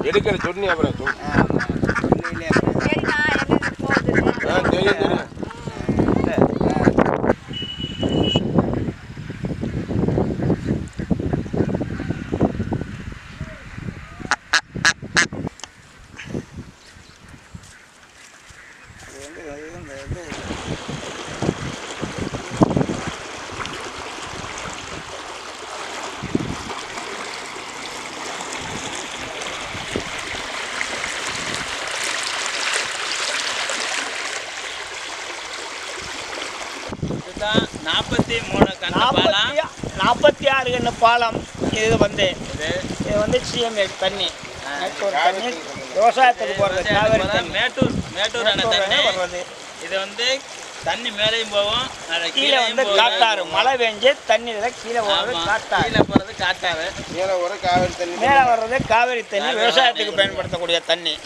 எடுக்கிற சொன்னி அப்புறம் தெரியும் இதுதான் 46 கண்ணு பாலம். இது வந்து சிஎம்ஏ தண்ணி தண்ணி விவசாயத்துக்கு போகிறது. காவேரி தண்ணி மேட்டூர் தண்ணி வர்றது. இது வந்து தண்ணி மேலேயும் போகும், கீழே வந்து காட்டாறு. மழை பெஞ்சு தண்ணி கீழே போகிறது காட்டாறு. கீழே போகிறது காட்டாறு, மேலே வர காவேரி தண்ணி. மேலே வர்றது காவேரி தண்ணி, விவசாயத்துக்கு பயன்படுத்தக்கூடிய தண்ணி.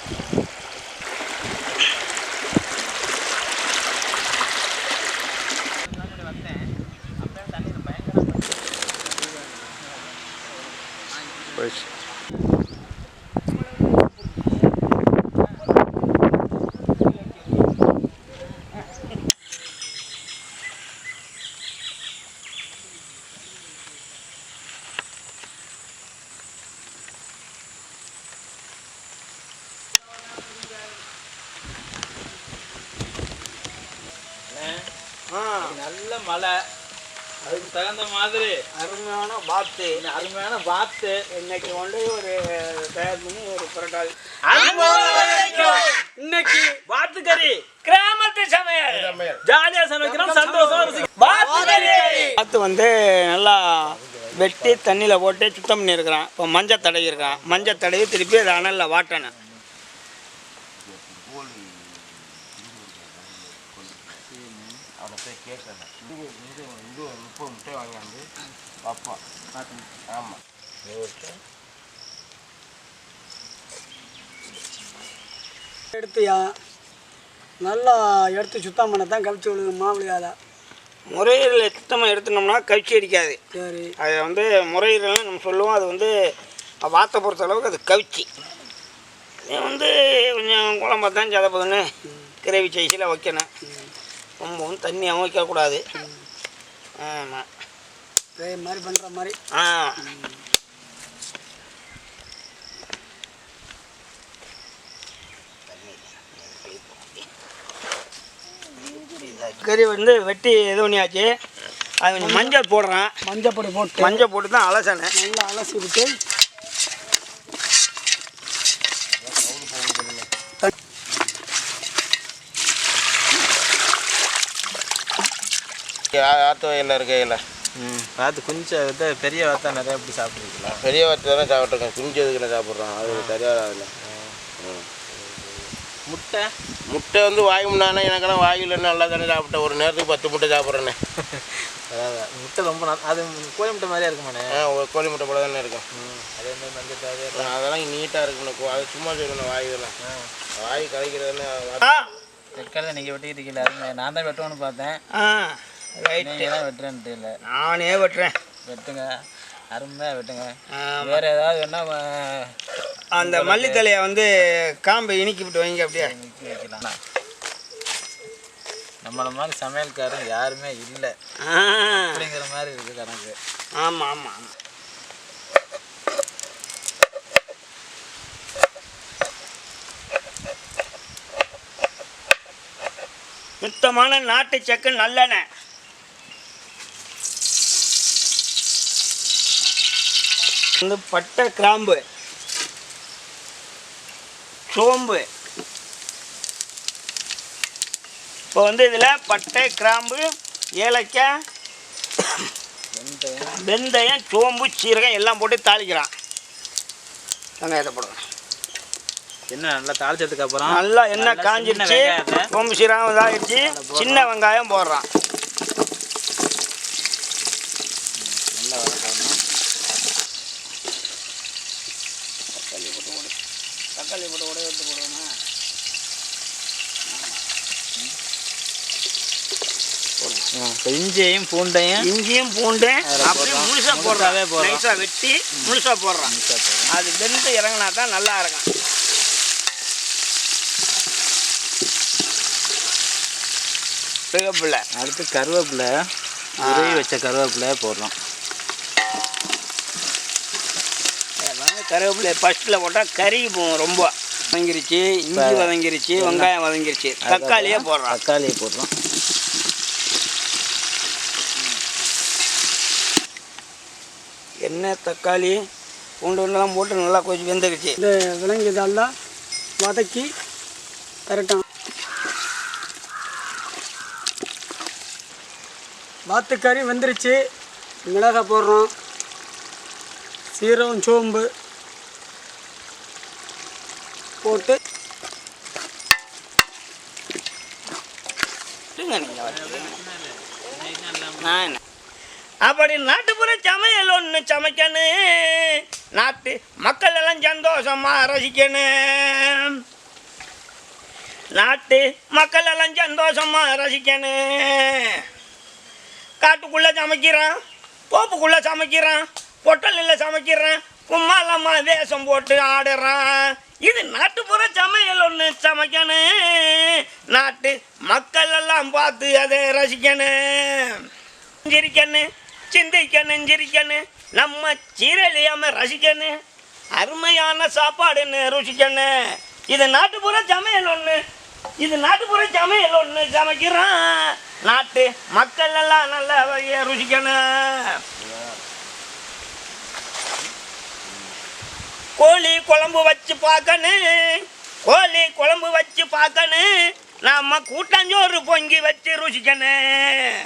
நல்ல மழை, அதுக்கு தகுந்த மாதிரி அருமையான வாத்து இன்னைக்கு கொண்டு ஒரு தயார் பண்ணி ஒரு புரட்டால் இன்னைக்கு வாத்து கறி கிராமத்து சமையல். ஜாலியா சமைக்கிறோம், சந்தோஷம். வாத்து வந்து நல்லா வெட்டி தண்ணியில் போட்டு சுத்தம் பண்ணியிருக்கிறான். இப்போ மஞ்சள் தடவி இருக்கான். மஞ்சள் தடவி திருப்பி அதை அனலில் வாட்டணும். எடுத்தியா நல்லா எடுத்து சுத்தம் பண்ண தான் கவிச்சி விழுது. மாவுளியால் முறையீரல் சுத்தமாக எடுத்துனோம்னா கவிச்சி அடிக்காது. சரி, அது வந்து முறையீரல்னு நம்ம சொல்லுவோம். அது வந்து வாத்தை பொறுத்த அளவுக்கு அது கவிச்சி. இது வந்து கொஞ்சம் குழம்பா தான் சதப்பதுன்னு கிரேவி சைஸில் வைக்கணும். ரொம்பவும் தண்ணியாகவும் வைக்கக்கூடாது. ஆமாம், இதே மாதிரி பண்ணுற மாதிரி. கறி வந்து வெட்டி இது பண்ணியாச்சு. அது கொஞ்சம் மஞ்சள் போடுறேன். மஞ்சள் போட்டு தான் அலசனை. நல்லா அலசி விட்டு ஆற்று வயலில் இருக்கையில் வாத்து குஞ்சு பெரிய வாத்தா நிறையா அப்படி சாப்பிட்ருக்கலாம். பெரிய வாத்து தானே சாப்பிட்ருக்கேன். குஞ்சு எதுக்குன்னு சாப்பிட்றோம், அது சரியாக அதில். முட்டை வந்து வாய் முன்னானே எனக்கெல்லாம் வாயிலன்னு நல்லா தானே சாப்பிட்டேன். ஒரு நேரத்துக்கு 10 முட்டை சாப்பிட்றேன்னே. அதாவது முட்டை ரொம்ப அது கோழி முட்டை மாதிரியா இருக்குமாண்ணே? கோழி முட்டை போல தானே இருக்கும். அதே மாதிரி மஞ்சள் தேவையா அதெல்லாம் நீட்டாக இருக்குண்ணே. அது சும்மா சொல்லணும், வாய் இதெல்லாம் வாய் கலைக்கிறதுன்னு. வெட்கிறத நீங்கள் வெட்டிக்கிட்டு இருக்கீங்களா? நான் தான் வெட்டுவோன்னு பார்த்தேன். வெட்டுறேன்ட்டு இல்லை, நானே வெட்டுறேன். வெட்டுங்க, அருமையாக வெட்டுங்க. வேறு ஏதாவது வேணால் அந்த மல்லித்தலையை வந்து காம்பை இனிக்கி விட்டு வைங்க. அப்படியே இனிக்கி வைக்கலாம். நம்மளை மாதிரி சமையல்காரன் யாருமே இல்லை அப்படிங்கிற மாதிரி இருக்குது கணக்கு. ஆமாம் ஆமாம். சுத்தமான நாட்டு சக்கு நல்லெண்ணெய். வந்து பட்டை, கிராம்பு, சோம்பு. இப்போ வந்து இதில் பட்டை, கிராம்பு, ஏலக்காய், வெந்தயம், சோம்பு, சீரகம் எல்லாம் போட்டு தாளிக்கிறான். வெங்காயத்தை போடுங்க. என்ன நல்லா தாளிச்சதுக்கு அப்புறம் நல்லா எண்ணெய் காஞ்சிருச்சு. சோம்பு சீரகம் இதாகிடுச்சு. சின்ன வெங்காயம் போடுறான். நல்லா வதக்கணும். தக்காளி போட்டு உடைய எடுத்து போடுவோமா? இஞ்சியும் பூண்டையும் அப்படியே முழுசாக போடுறாவே. நைஸாக வெட்டி முழுசாக போடுறான். அது வெந்து இறங்கினா தான் நல்லா இருக்கும். கருவேப்பிலை அடுத்து கருவேப்பிலை உருவி வச்ச கருவேப்பிலை போடுறோம். கருவேப்பிலை ஃபஸ்ட்டில் போட்டால் கறிக்கு போகும். ரொம்ப வதங்கிருச்சு, இஞ்சி வதங்கிருச்சு, வெங்காயம் வதங்கிருச்சு, தக்காளியே போடுறோம். தக்காளியை போடுறோம். எண்ணெய், தக்காளி, பூண்டு ஒன்றெல்லாம் போட்டு நல்லா கொஞ்சம் வெந்துருச்சு. இந்த விலங்கு இதெல்லாம் வதக்கி கரெக்டாக வாத்துக்கறி வெந்துருச்சு. மிளகாய் போடுறோம், சீரகம், சோம்பு போட்டு அப்படி நாட்டுப்புற சமையல் ஒன்று சமைக்கணும், நாட்டு மக்கள் எல்லாம் சந்தோஷமா ரசிக்கணும். நாட்டு மக்கள் எல்லாம் சந்தோஷமா ரசிக்கணும். காட்டுக்குள்ளே சமைக்கிறான், தோப்புக்குள்ளே சமைக்கிறான், பொட்டலில் சமைக்கிறான், கும்மாலம்மா வேஷம் போட்டு ஆடுறான். இது நாட்டுப்புற சமையல் ஒன்று சமைக்கணும், நாட்டு மக்கள் எல்லாம் பார்த்து அதை ரசிக்கணும். சிரிக்கணும், சிந்திக்கணும், சிரிக்கணும், நம்ம சீரழியாம ரசிக்கணும், அருமையான சாப்பாடுன்னு ருசிக்கணும். இது நாட்டுப்புற சமையல் ஒன்று, இது நாட்டுப்புற சமையல் ஒன்று சமைக்கிறான், நாட்டு மக்கள் எல்லாம் நல்லா ருசிக்கணும். கோழி குழம்பு வச்சு பார்க்கணும், கோழி குழம்பு வச்சு பார்க்கணும், நம்ம கூட்டாஞ்சோறு பொங்கி வச்சு ருசிக்கணும்.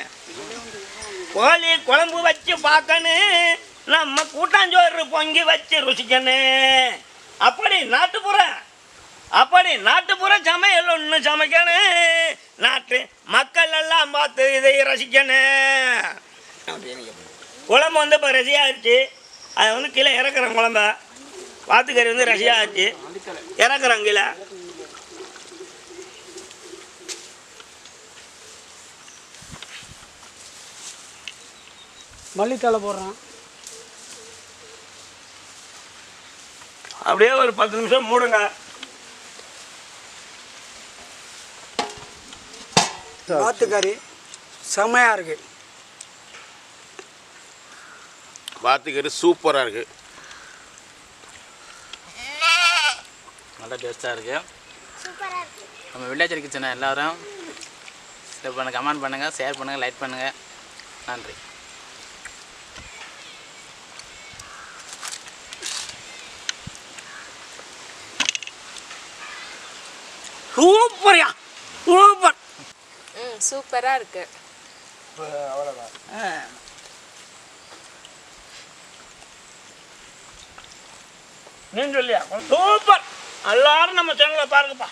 கோழி குழம்பு வச்சு பார்க்கணும், நம்ம கூட்டாஞ்சோறு பொங்கி வச்சு ருசிக்கணும். அப்படி நாட்டுப்புற சமையல் ஒன்று சமைக்கணும், நாட்டு மக்கள் எல்லாம் பார்த்து இதை ரசிக்கணும். குழம்பு வந்து இப்போ ரசியாகிடுச்சு, அதை வந்து கீழே இறக்குறேன். குழம்ப வாத்துக்கறி வந்து ரசியாகிடுச்சு, இறக்குறேன் கீழே. மல்லித்தலை போடுறோம். அப்படியே ஒரு 10 நிமிஷம் மூடுங்க. வாத்துக்கறி செம்மையாக இருக்குது. வாத்துக்கறி சூப்பராக இருக்குது, நல்லா டேஸ்ட்டாக இருக்குது. நம்ம வில்லேஜ் கிச்சனை எல்லோரும் கமெண்ட் பண்ணுங்கள், ஷேர் பண்ணுங்கள், லைக் பண்ணுங்கள். நன்றி. சூப்பர்யா, சூப்பர். சூப்பராக இருக்கு. நீ சொல்லியா? சூப்பர். எல்லாரும் நம்ம சேனலை பாருங்கப்பா.